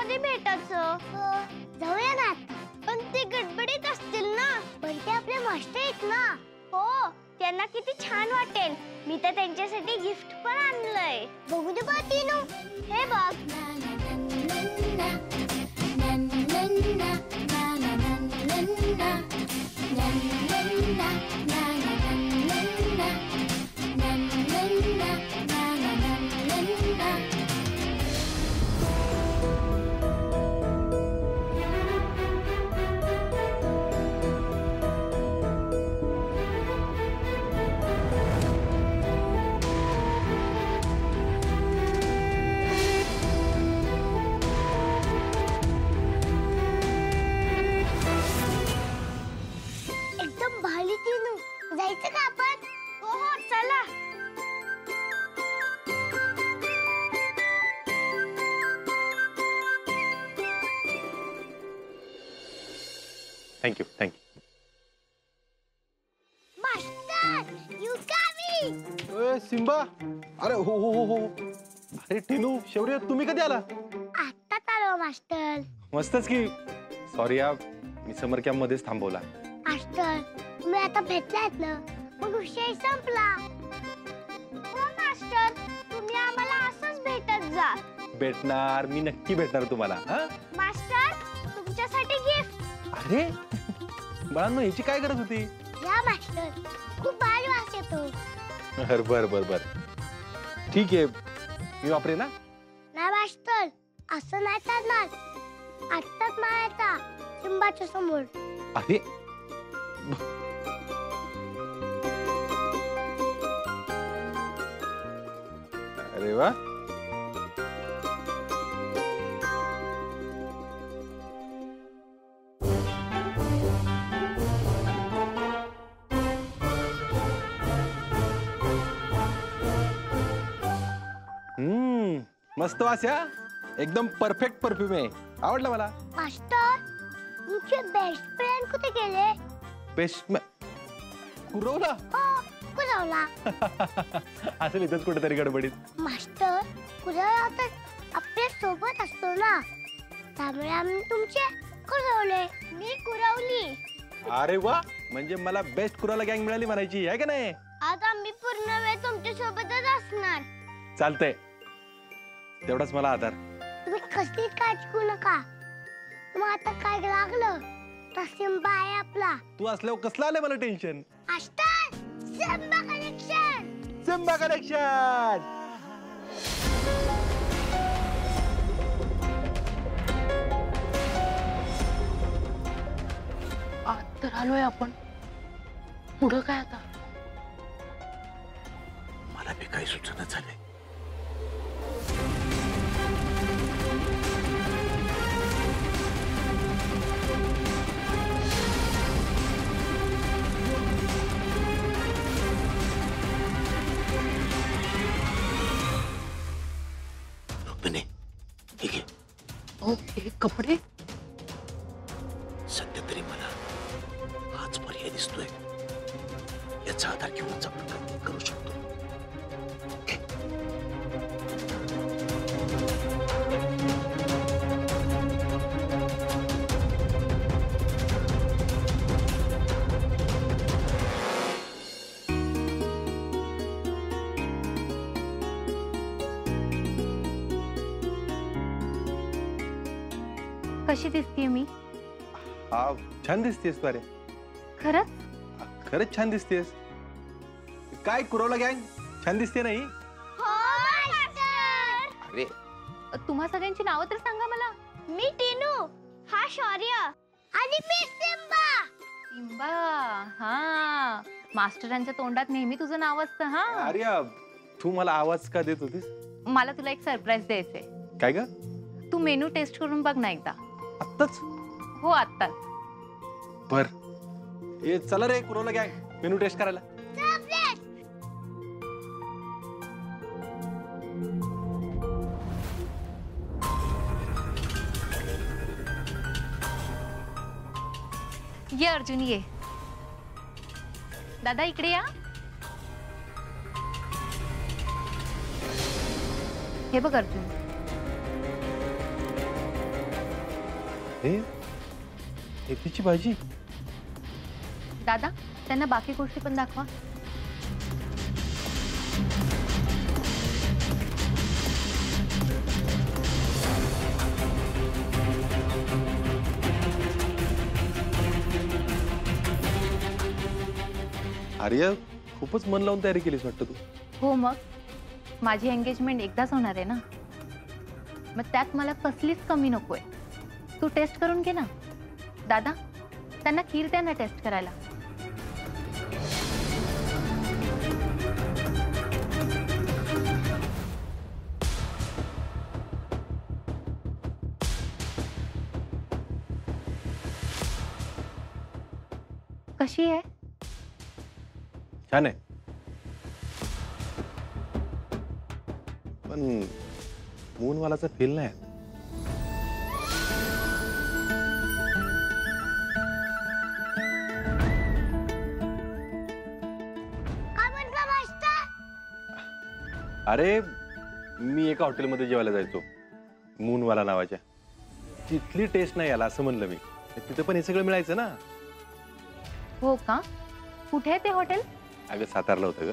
कधी भेटायचं? जाऊया ना. पण ते गडबडीत असतील ना. पण ते आपले मास्टर आहेत ना. हो, त्यांना किती छान वाटेल. मी तर त्यांच्यासाठी गिफ्ट पण आणलंय. बघू दे बा टीनू. हे बघ. एकदम भारी टीनू. जायचं का आपण? हो हो, चला. Thank you thank you. Master you coming. Simba, अरे हो हो हो हो. अरे टीनू, शौर्य, तुम्ही कधी आला? आत्ताच आलो मास्टर. मस्तच की. सॉरी यार, मी समर कॅम्प मध्येच थांबवला. मास्टर तुम्ही आता भेटलात ना, मग विषय संपला. हो मास्टर, तुम्ही आम्हाला असंच भेटत जा. भेटणार, मी नक्की भेटणार तुम्हाला. हा? मास्टर, तुमच्यासाठी गिफ्ट. अरे बाळांनो, ह्याची काय गरज होती? या मास्टर, खूप भारी वास येतो. बर बर बर, ठीक आहे, मी वापरे ना. नाही मास्टर, असं नाही चालणार. आत्ताच मारायचा सिंबाच्या समोर. अरे अरे वा. मस्त वास या. एकदम परफेक्ट परफ्यूम आहे. आवडला मला. मास्टर तुमचे बेस्ट फ्रेंड कुठे गेले? बेस्ट कुरवला. हो कुरवला. असेल इथंच कुठेतरी गडबडीत. मास्टर कुरवला तर आपल्या सोबत असतो ना, त्यामुळे आम्ही तुमचे कुरवले. मी कुरवली. अरे वा, म्हणजे मला बेस्ट कुराला गँग मिळाली म्हणायची आहे का नाही? आज आम्ही पूर्ण वेळ तुमच्या सोबतच असणार. चालतंय, तेवढाच मला आधार. तुम्ही कसली काळजी करू नका. मग आता काय लागलं तर सिंबा आहे आपला. तू असल्यावर कसलं आलंय मला tension. Master Simba connection. Simba connection. आत तर आलोय आपण, पुढं काय आता? मला बी काही सूचना झाले. ठीक आहे. ओके, कपडे सध्या तरी मला हाच पर्याय दिसतोय. याचा आधार घेऊनच आपण प्रयत्न करू शकतो. कशी दिसतीये मी? हा, छान दिसतेस तू. अरे खरंच? खरंच छान दिसतेस. काय कुरवला गँग, छान दिसते नाही? हो मास्टर. अरे तुम्हा सगळ्यांची नावं तर सांगा मला. मी टीनू, हा शौर्य आणि मी सिंबा. सिम्बा. हा, मास्टरांच्या तोंडात नेहमी तुझं नाव असतं. हा, आर्या, तू मला आवाज का देत होतीस? मला तुला एक सरप्राईज द्यायचंय. काय ग? तू मेनू टेस्ट करून बघ ना एकदा. आत्ताच? हो आत्ताच. बर, ए चला रे कुरवला गँग, मेनू टेस्ट करायला. ये अर्जुन ये. दादा इकडे या. हे बघ अर्जुन, हे तिची भाजी. दादा त्यांना बाकी गोष्टी पण दाखवा. आर्या खूपच मन लावून तयारी केलीस वाटतं तू. हो मग माझी एंगेजमेंट एकदाच होणार आहे ना, मग त्यात मला कसलीच कमी नकोय. तू टेस्ट करून घे ना. दादा त्यांना खीर द्या ना टेस्ट करायला. कशी आहे? छान आहे, पण मूनवालाचा फील नाही. काय म्हटलं मास्तर? अरे मी एका हॉटेलमध्ये जेवायला जायचो मूनवाला नावाच्या. तिथली टेस्ट नाही आला असं म्हणलं मी. तिथं पण हे सगळं मिळायचं ना. हो का? कुठे आहे ते हॉटेल? अगं सातारला होतं ग.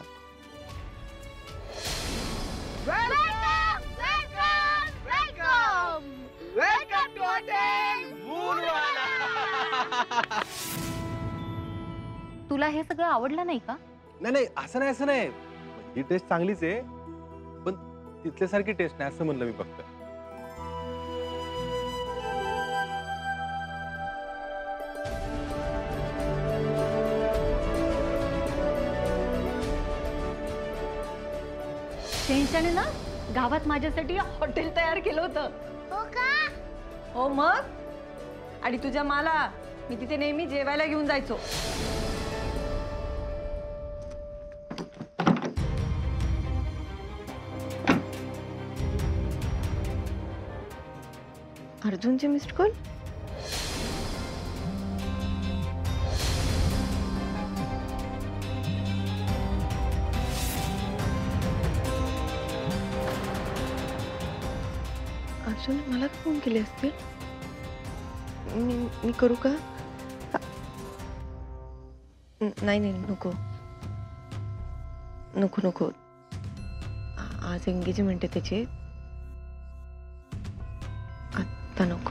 तुला हे सगळं आवडलं नाही का? नाही नाही असं नाही. ही टेस्ट चांगलीच आहे, पण तिथल्यासारखी टेस्ट नाही असं म्हणलं मी फक्त. टेन्शन ना, गावात माझ्यासाठी हॉटेल तयार केलं होतं. हो का? हो मग. आणि तुझ्या माला मी तिथे नेहमी जेवायला घेऊन जायचो. अर्जुनचे मिस्ड कॉल. अर्जुन मला फोन केले असतील. मी करू का? नाही नाही नको नको नको. आज एंगेजमेंट आहे त्याची. आत्ता नको.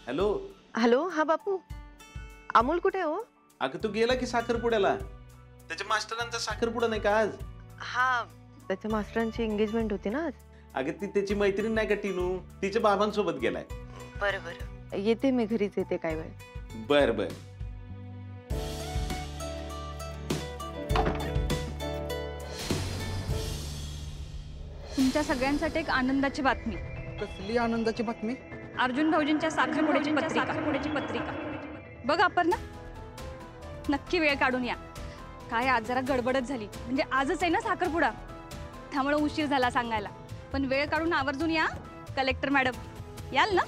हॅलो. हॅलो. हा बापू. अमोल कुठे हो? अगं तू गेला की साखरपुड्याला. त्याच्या मास्टरांचा साखरपुडा नाही का आज? हा, त्याच्या मास्टरांची एंगेजमेंट होती ना आज. अगं ती त्याची मैत्रीण नाही का टीनू, तिच्या बाबांसोबत गेलाय. बरं बरं, येते मी घरीच येते काय वेळ. बर बर. तुमच्या सगळ्यांसाठी एक आनंदाची बातमी. कसली आनंदाची बातमी? अर्जुन भाऊजींच्या साखरपुड्याची पत्रिका. बघ अपर्णा, नक्की वेळ काढून या. काय आज जरा गडबडच झाली, म्हणजे आजच आहे ना साखरपुडा, त्यामुळे उशीर झाला सांगायला. पण वेळ काढून आवर्जून या. कलेक्टर मॅडम याल ना?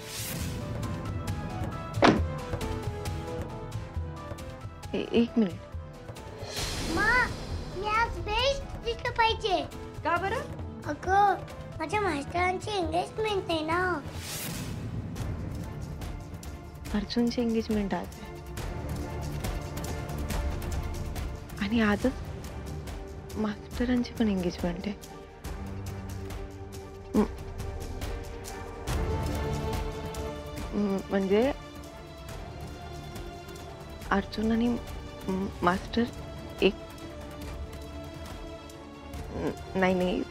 एक मिनिट. मा, मी आज बेस्ट दिसलं पाहिजे. का बरं? अगं माझ्या मास्टरांची एंगेजमेंट आहे ना. अर्जुनची एंगेजमेंट आज आहे. आणि आजच मास्टरांची पण एंगेजमेंट आहे. म्हणजे अर्जुन आणि मास्टर एक. नाही नाही,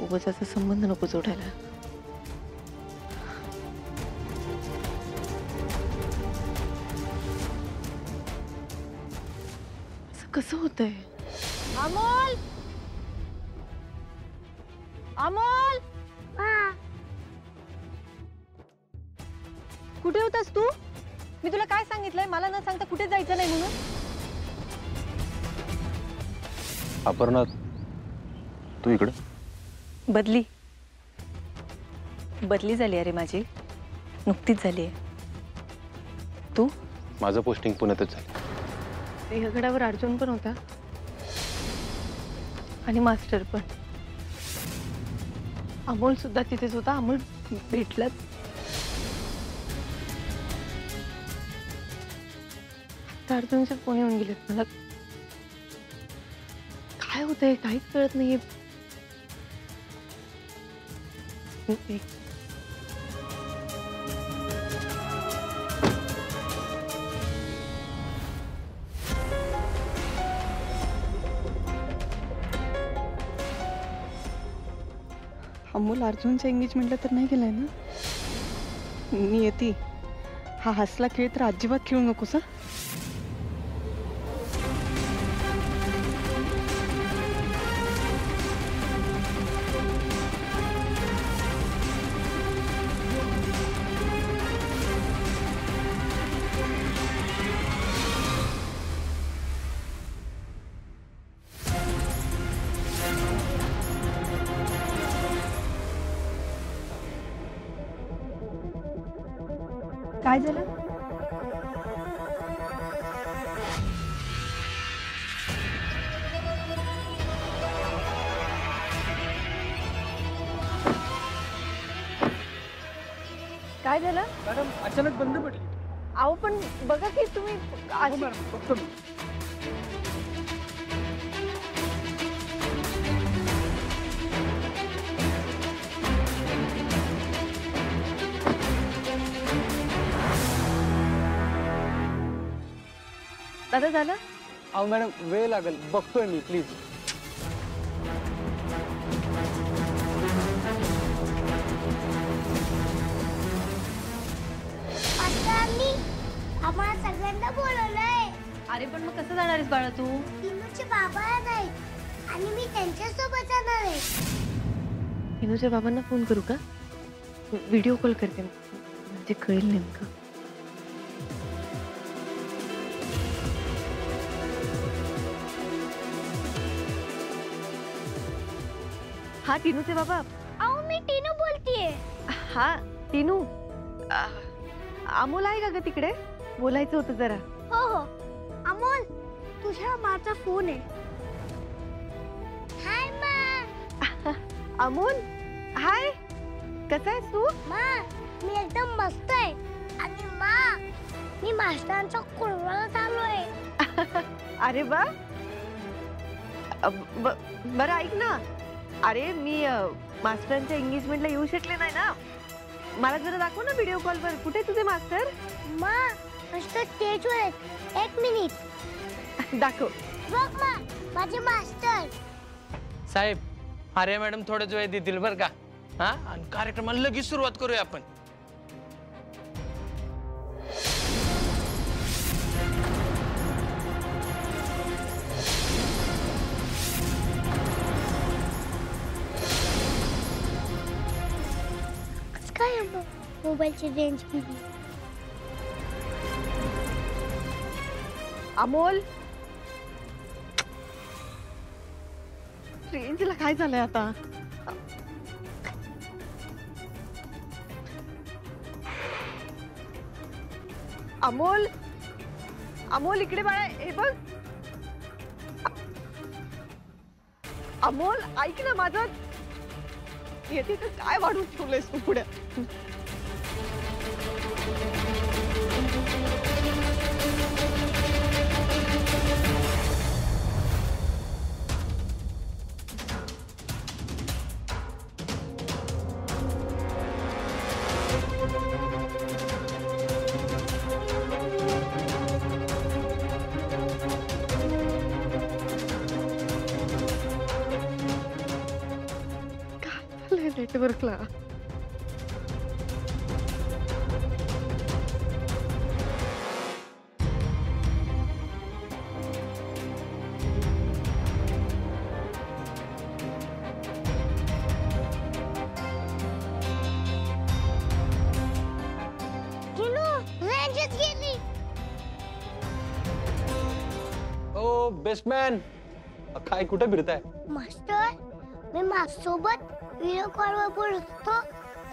उगाचा संबंध नको जोडायला. असं कसं होतंय? अमोल, अमोल, कुठे होतास तू? मी तुला काय सांगितलंय मला न सांगता कुठे जायचं नाही म्हणून? अपर्णा तू इकडं? बदली झाली अरे माझी. नुकतीच झाली आहे. तू? माझं पोस्टिंग पुण्यातच झालं. सिंहगडावर अर्जुन पण होता आणि मास्टर पण. अमोल सुद्धा तिथेच होता. अमोल भेटलाच. आता अर्जुनचे फोन येऊन गेलेत. मला काय होतंय काहीच कळत नाहीये. अमोल अर्जुनच्या एंगेजमेंटला तर नाही गेलाय ना? मी येते. हा हसला खेळ तर अजिबात खेळू नकोस. काय झालं? काय झालं? मॅडम अचानक बंद पडली. अहो पण बघा की तुम्ही हो मॅडम, बघतो मी. दादा झालं? अहो मॅडम वेळ लागेल, बघतोय मी, प्लीज. आम्हाला सगळ्यांना बोलवलंय. अरे पण मग कसं जाणार आहेस बाळा तू? टिनूचे बाबा नाही आणि मी त्यांच्यासोबत जाणार आहे. विनूच्या बाबांना फोन करू का? व्हिडिओ कॉल करते म्हणजे कळेल नेमकं. हा टिनूचे बाबा. अहो मी टीनू बोलतीये. हा टिनू. अमोल आहे का ग तिकडे? बोलायचं होतं जरा. हो हो. अमोल तुझ्या माचा फोन आहे. हाय मा. अमोल हाय. कसा आहेस तू? मा मी एकदम मस्त आहे. आणि मा मी मास्टरांच्या कुळवाला चाललोय. अरे वा. बरं ऐक ना. अरे मी मास्टरांच्या एंगेजमेंटला येऊ शकले नाही ना. मला जरा दाखव ना व्हिडिओ कॉलवर. कुठे तुझे मास्टर? मा मास्टर स्टेजवर आहेत. 1 मिनिट. दाखव. बघ मा माझे मास्टर. साहेब आर्या मॅडम थोड्याच वेळ देतील बरं का. हा आणि कार्यक्रमाला लगेच सुरुवात करूया आपण. काय मोबाईलची रेंज गेली. अमोल रेंजला काय झालंय आता? अमोल अमोल इकडे बाळा. हे बघ अमोल ऐक ना माझं. येते तर काय वाढून ठेवलंयस तू पुढे? नेटवर्कला. रेंजच गेली. ओ बेस्टमॅन, काय कुठे फिरताय? मास्टर मी माझ्यासोबत व्हिडिओ कॉलवर बोलतो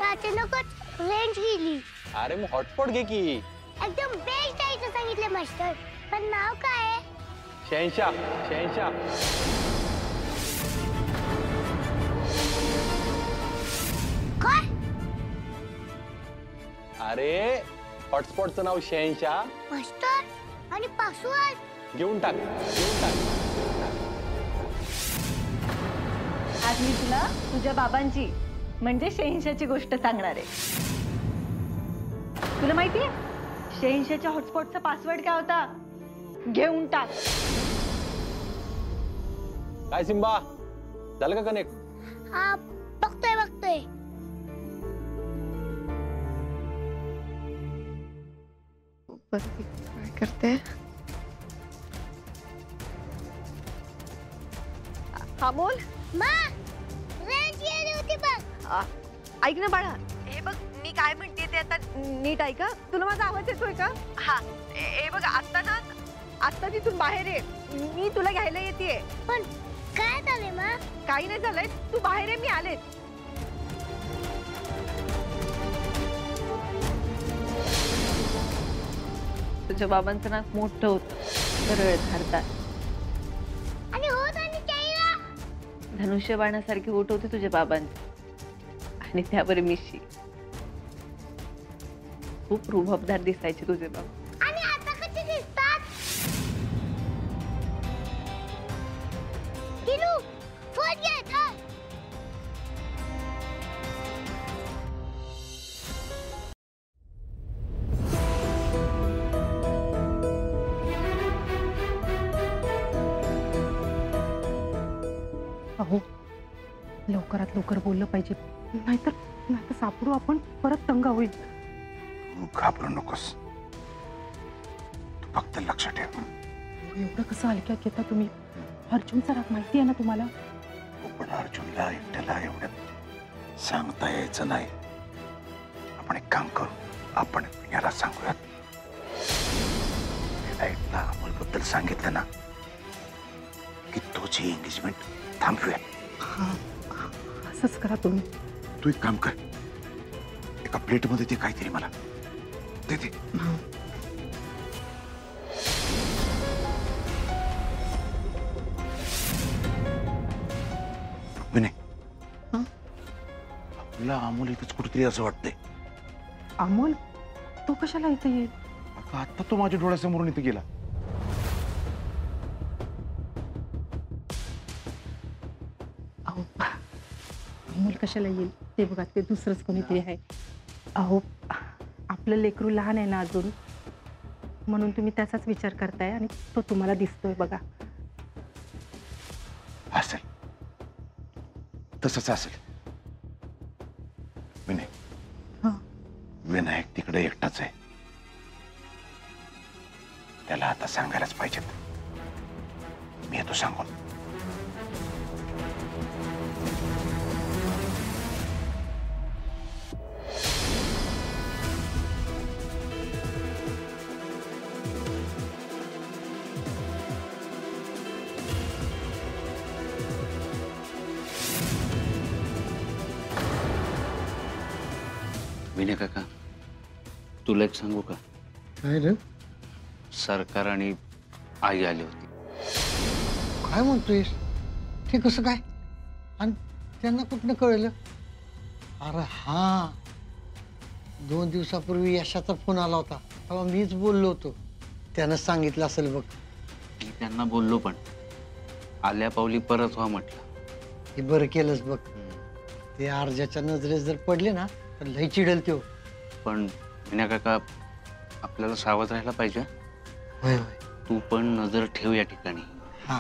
तर अचानकच रेंज गेली. अरे मग हॉटस्पॉट घे की. एकदम बेस्ट आहे असं सांगितले मास्टर. पण नाव काय आहे? शहनशाह. शहनशाह. काय? अरे हॉटस्पॉटचं नाव शहनशाह. मास्टर आणि पासवर्ड घेऊन टाक, घेऊन टाक. आज मी तुला तुझ्या बाबांची म्हणजे शहेनशाची गोष्ट सांगणार आहे. तुला माहितीये शहेनशाच्या हॉटस्पॉटचा पासवर्ड काय होता? घेऊन टाक. काय सिम्बा, झालं का कनेक्ट? हा बघतोय बघतोय. काय करते? हा बोल. मा रेंज गेली होती बघ. ऐक ना बाळा, हे बघ मी काय म्हणते ते आता नीट ऐका. तुला माझा आवाज येतोय का? हा हे बघ आता ना, आता तिथून बाहेर ये, मी तुला घ्यायला येतेय. पण काय झाले मा? काही नाही झालंय, तू बाहेर ये, मी आले. तुझ्या बाबांचं नाक मोठं होतं, सरळ धारदार, आणि होत आणि चेहरा धनुष्यबाणासारखी ओठ होते तुझ्या बाबांची, आणि त्यावर मिशी. खूप रुबाबदार दिसायचे तुझे बाबा. आणि आता कसे दिसतात? किनू फोन घे था. अहो लवकरात लवकर बोललं पाहिजे, नाहीतर नाहीतर सापडू आपण, परत तंग होईल. तू घाबरू नकोस, तू फक्त लक्ष ठेव. एवढं कसं हलक्यात घेता तुम्ही? अर्जुनचा राग माहिती आहे ना तुम्हाला? पण अर्जुनला एकट्याला एवढ्यात सांगता यायचं नाही. आपण एक काम करू, आपण याला सांगूयात. एकदा अमोलबद्दल सांगितलं ना की तुझी एंगेजमेंट थांबूयात. असंच करा तुम्ही. तू एक काम कर, एका प्लेटमध्ये ते काहीतरी मला दे दे. विनय, आपला अमोल इथंच कुठेतरी असं वाटतंय. अमोल तो कशाला इथे येईल? आता तो माझ्या डोळ्यासमोरून इथे गेला. अहो अमोल कशाला येईल? ते बघा, ते दुसरंच कोणीतरी आहे. अहो आपलं लेकरू लहान आहे ना अजून, म्हणून तुम्ही त्याचाच विचार करताय आणि तो तुम्हाला दिसतोय बघा. असेल, तसंच असेल. विनय, विनायक तिकडे एकटाच आहे. त्याला आता सांगायलाच पाहिजेत. मी येतो सांगून. विनय काका, तुला एक सांगू का? काय रे? सरकार आणि आई आली होती. काय म्हणतोयस? ते कसं काय? आणि त्यांना कुठनं कळलं? अरे हा, 2 दिवसापूर्वी यशाचा फोन आला होता, तेव्हा मीच बोललो होतो. त्यानं सांगितलं असेल बघ. मी त्यांना बोललो, पण आल्या पावली परत व्हा म्हटलं. हे बरं केलंच बघ. ते अर्जाच्या नजरेत जर पडले ना तर लई चिडेल तो. पण विनय काका, आपल्याला सावध राहायला पाहिजे. होय होय. तू पण नजर ठेव या ठिकाणी. हा.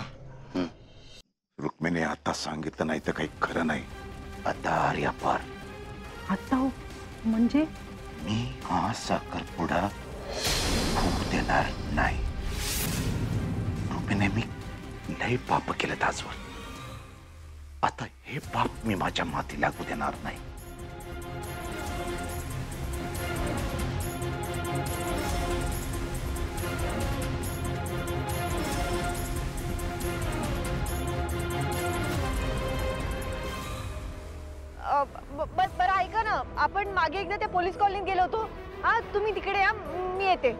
रुक्मिणी, आता सांगितलं नाही तर काही खरं नाही. आता आर्यापार. आता म्हणजे मी हा साखरपुडा होऊ देणार नाही. रुक्मिणी, मी लई पाप केलं आजवर. आता हे पाप मी माझ्या माती लागू देणार नाही. बरं ऐका ना, आपण मागे एकदा त्या पोलीस कॉलनीत गेलो होतो. हा तुम्ही तिकडे या, मी येते.